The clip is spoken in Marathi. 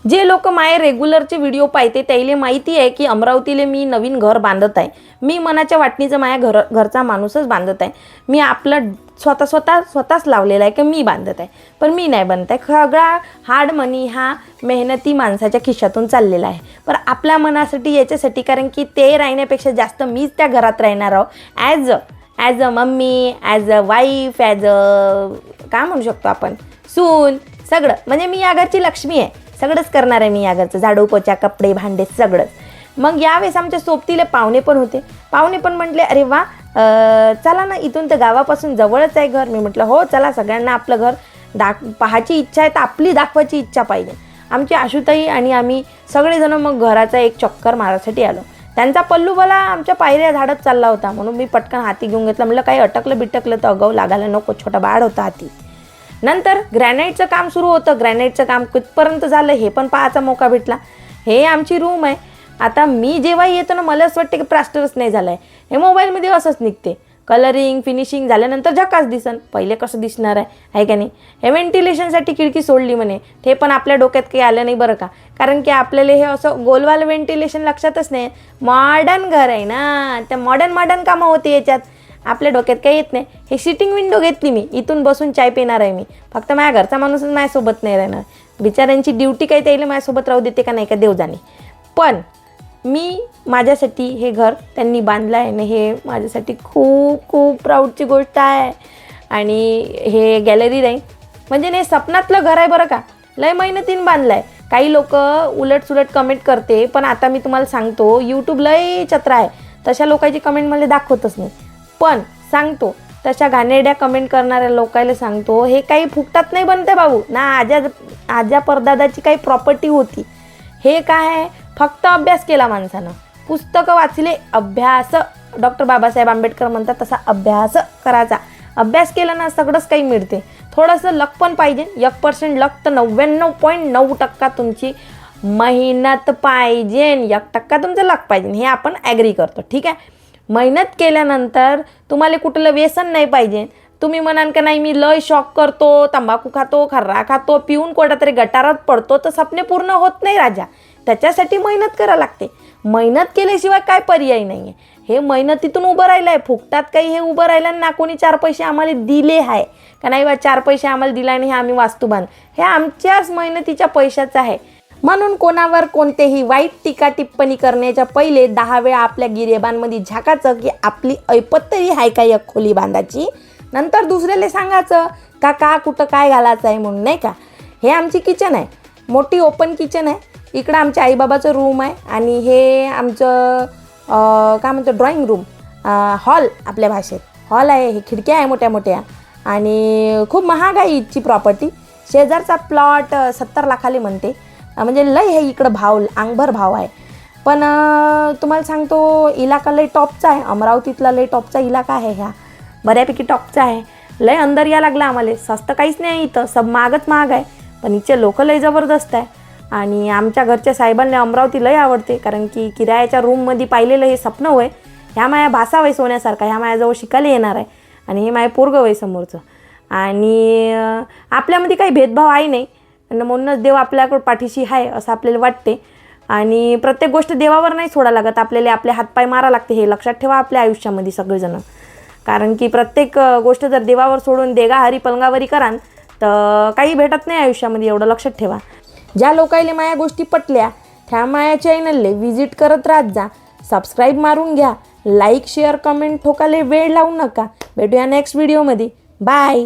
जे लोक माझे रेग्युलरचे व्हिडिओ पाहते त्याला माहिती आहे की अमरावतीला मी नवीन घर बांधत आहे. मी मनाच्या वाटणीचं माझ्या घरचा माणूसच बांधत आहे. मी आपलं स्वतःच लावलेला आहे की मी बांधत आहे, पण मी नाही बांधत आहे. सगळा हार्ड मनी हा मेहनती माणसाच्या खिशातून चाललेला आहे. पण आपल्या मनासाठी याच्यासाठी, कारण की ते राहण्यापेक्षा जास्त मीच त्या घरात राहणार आहो as a mummy, as a wife, as a काय म्हणू शकतो आपण, सून, सगळं. म्हणजे मी या घरची लक्ष्मी आहे. सगळंच करणार आहे मी या घरचं, झाडू पोछा, कपडे भांडे सगळंच. मग यावेळेस आमच्या सोबतीला पाहुणे पण होते. पाहुणे पण म्हटले अरे वा, चला ना, इथून तर गावापासून जवळच आहे घर. मी म्हटलं हो चला, सगळ्यांना आपलं घर पाहायची इच्छा आहे तर आपली दाखवायची इच्छा पाहिजे. आमची आशुताई आणि आम्ही सगळेजण मग घराचा एक चक्कर मारायसाठी आलो. त्यांचा पल्लू मला आमच्या पायऱ्या झाडत चालला होता, म्हणून मी पटकन हाती घेऊन घेतला. म्हटलं काही अटकलं बिटकलं तर अगाऊ लागायला नको, छोटा बाळ होता हाती. नंतर ग्रॅनाईटचं काम सुरू होतं. ग्रॅनाईटचं काम कितपर्यंत झालं हे पण पाहायचा मौका भेटला. हे आमची रूम आहे. आता मी जेव्हा येतो ना, मला असं वाटतं की प्लास्टरच नाही झालं आहे. हे मोबाईलमध्ये असंच निघते. कलरिंग फिनिशिंग झाल्यानंतर झकास दिसन. पहिले कसं दिसणार आहे का नाही. हे व्हेंटिलेशनसाठी खिडकी सोडली म्हणे, ते पण आपल्या डोक्यात काही आलं नाही बरं का. कारण की आपल्याला हे असं गोलवाल व्हेंटिलेशन लक्षातच नाही. मॉडर्न घर आहे ना, त्या मॉडर्न कामं होते याच्यात. आपल्या डोक्यात काही येत नाही. हे सिटिंग विंडो घेतली मी, इथून बसून चाय पिणार आहे मी. फक्त माझ्या घरचा माणूसच माझ्यासोबत नाही राहणार. बिचाऱ्यांची ड्युटी काही त्याला माझ्यासोबत राहू देते का नाही का देव जाणे. पण मी माझ्यासाठी हे घर त्यांनी बांधलं आहे आणि हे माझ्यासाठी खूप खूप प्राऊडची गोष्ट आहे. आणि हे गॅलरी राहील म्हणजे नाही, स्वप्नातलं घर आहे बरं का. लय मेहनतीने बांधलं आहे. काही लोक उलटसुलट कमेंट करते, पण आता मी तुम्हाला सांगतो यूट्यूब लय चत्र आहे. तशा लोकांची कमेंट मला दाखवतच नाही. पण सांगतो तशा घाणेरड्या कमेंट करणाऱ्या लोकांना सांगतो, हे काही फुकटात नाही बनते बाबू ना. आजा परदादाची काही प्रॉपर्टी होती. हे काय आहे, फक्त अभ्यास केला माणसानं, पुस्तकं वाचले, अभ्यास. डॉक्टर बाबासाहेब आंबेडकर म्हणतात तसा अभ्यास करायचा. अभ्यास केला ना सगळंच काही मिळते. थोडंसं लक पण पाहिजे. 1% लक तर 99.9% तुमची मेहनत पाहिजे. 1% तुमचं लक पाहिजे, हे आपण ॲग्री करतो. ठीक आहे. मेहनत केल्यानंतर तुम्हाला कुठलं व्यसन नाही पाहिजे. तुम्ही म्हणाल का नाही मी लय शॉक करतो, तंबाखू खातो, खर्रा खातो, पिऊन कोणता तरी गटारात पडतो, तर स्वप्ने पूर्ण होत नाही राजा. त्याच्यासाठी मेहनत करावं लागते. मेहनत केल्याशिवाय काय पर्याय नाही आहे. हे मेहनतीतून उभं राहिलं आहे. फुकटात काही हे उभं राहिलं ना. कोणी 4 पैसे आम्हाला दिले आहे का नाही बा, 4 पैसे आम्हाला दिला आणि हे आम्ही वास्तू बांध, हे आमच्याच मेहनतीच्या पैशाचं आहे. म्हणून कोणावर कोणतेही वाईट टीका टिप्पणी करण्याच्या पहिले 10 वेळा आपल्या गिरेबांमध्ये झाकायचं की आपली ऐपत तरी आहे का एक खोली बांधायची. नंतर दुसऱ्याला सांगायचं का कुठं काय घालायचं आहे म्हणून, नाही का. हे आमची किचन आहे, मोठी ओपन किचन आहे. इकडं आमच्या आईबाबाचं रूम आहे आणि हे आमचं काय म्हणतो ड्रॉइंग रूम, हॉल, आपल्या भाषेत हॉल आहे. हे खिडक्या आहे मोठ्या मोठ्या आणि खूप महाग आहे इथची प्रॉपर्टी. शेजारचा प्लॉट 70 लाखाले म्हणते. म्हणजे लय हे इकडं भाव, अंगभर भाव आहे. पण तुम्हाला सांगतो इलाका लय टॉपचा आहे. अमरावतीतला लय टॉपचा इलाका आहे. ह्या बऱ्यापैकी टॉपचा आहे. लय अंदर या लागला आम्हाला. स्वस्त काहीच नाही इथं, सब महागच महाग आहे. पण इथचे लोक लय जबरदस्त आहे. आणि आमच्या घरच्या साहेबांना अमरावती लय आवडते, कारण की किरायाच्या रूममध्ये पाहिलेलं हे स्वप्न होय. ह्या माया भासा वय सोन्यासारखा, ह्या मायाजवळ शिकायला येणार आहे आणि हे माया पोरगं वय समोरचं. आणि आपल्यामध्ये काही भेदभाव आहे नाही, आणि म्हणूनच देव आपल्याकडं पाठीशी आहे असं आपल्याला वाटते. आणि प्रत्येक गोष्ट देवावर नाही सोडा लागत, आपल्याला आपले हातपाय मारा लागते. हे लक्षात ठेवा आपल्या आयुष्यामध्ये सगळेजण. कारण की प्रत्येक गोष्ट जर देवावर सोडून देगा हरी पलंगावरी करान तर काही भेटत नाही आयुष्यामध्ये, एवढं लक्षात ठेवा. ज्या लोकायले माया गोष्टी पटल्या त्या माया चॅनलले व्हिजिट करत राहत जा. सबस्क्राईब मारून घ्या. लाईक शेअर कमेंट ठोकाले वेळ लावू नका. भेटूया नेक्स्ट व्हिडिओमध्ये. बाय.